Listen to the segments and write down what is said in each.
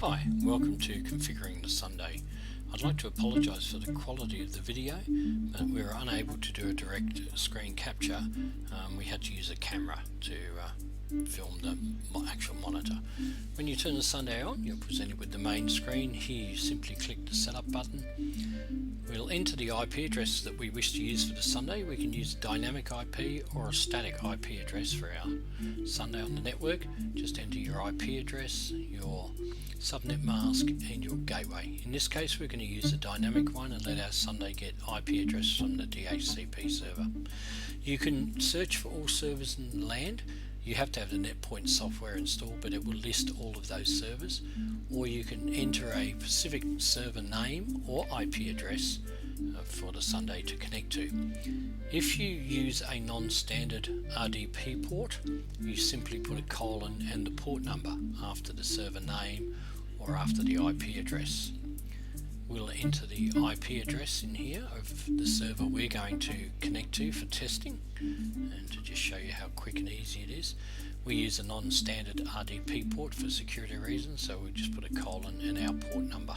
Hi, welcome to Configuring the Sunday. I'd like to apologise for the quality of the video, but we were unable to do a direct screen capture. We had to use a camera to film the actual monitor. When you turn the Sunday on, you're presented with the main screen. Here you simply click the setup button. We'll enter the IP address that we wish to use for the Sunday. We can use a dynamic IP or a static IP address for our Sunday on the network. Just enter your IP address, your subnet mask and your gateway. In this case we're going to use a dynamic one and let our Sunday get IP address from the DHCP server. You can search for all servers in the land. You have to have the Netpoint software installed, but it will list all of those servers. Or you can enter a specific server name or IP address for the Sunday to connect to. If you use a non-standard RDP port, you simply put a colon and the port number after the server name or after the IP address. We'll enter the IP address in here of the server we're going to connect to for testing, and to just show you how quick and easy it is. We use a non-standard RDP port for security reasons, so we'll just put a colon and our port number.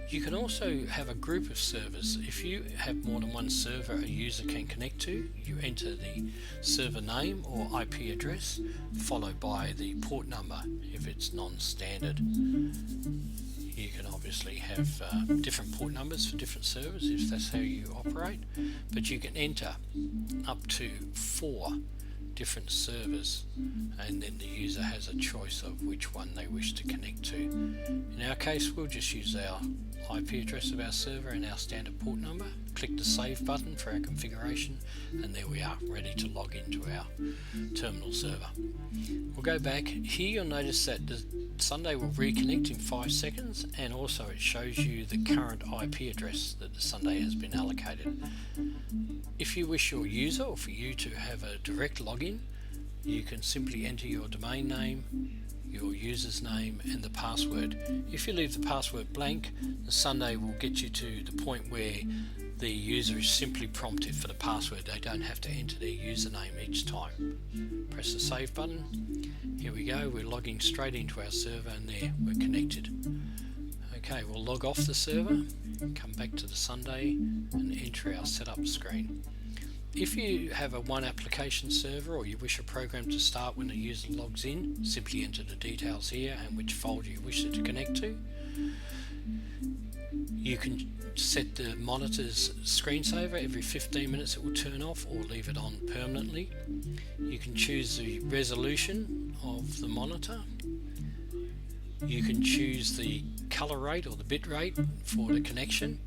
You can also have a group of servers. If you have more than one server a user can connect to, you enter the server name or IP address followed by the port number if it's non-standard. You can obviously have different port numbers for different servers if that's how you operate, but you can enter up to 4 different servers, and then the user has a choice of which one they wish to connect to. In our case, we'll just use our IP address of our server and our standard port number, click the save button for our configuration, and there we are, ready to log into our terminal server. We'll go back. Here you'll notice that the Sunday will reconnect in 5 seconds, and also it shows you the current IP address that the Sunday has been allocated. If you wish your user or for you to have a direct login, you can simply enter your domain name, your user's name and the password. If you leave the password blank, the Sunday will get you to the point where the user is simply prompted for the password. They don't have to enter their username each time. Press the save button. Here we go, we're logging straight into our server, and there we're connected. Okay, we'll log off the server, come back to the Sunday and enter our setup screen. If you have a one application server or you wish a program to start when the user logs in, simply enter the details here and which folder you wish it to connect to. You can set the monitor's screensaver. Every 15 minutes it will turn off or leave it on permanently. You can choose the resolution of the monitor. You can choose the color rate or the bit rate for the connection,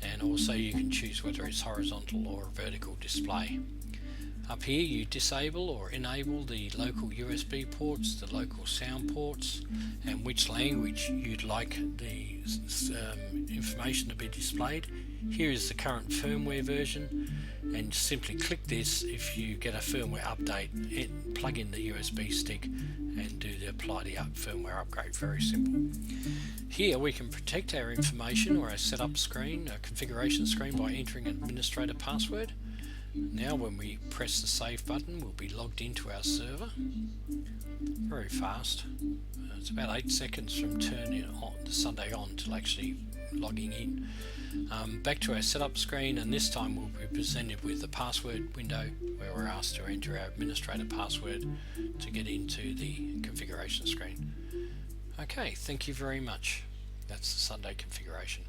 and also you can choose whether it's horizontal or vertical display. Up here you disable or enable the local USB ports, the local sound ports, and which language you'd like the information to be displayed. Here is the current firmware version, and simply click this if you get a firmware update, plug in the USB stick and apply the firmware upgrade. Very simple. Here we can protect our information or our setup screen, our configuration screen, by entering an administrator password. Now when we press the save button, we'll be logged into our server. Very fast. It's about 8 seconds from turning on the Sunday on till actually logging in. Back to our setup screen, and this time we'll be presented with the password window where we're asked to enter our administrator password to get into the configuration screen. Okay, thank you very much. That's the Sunday configuration.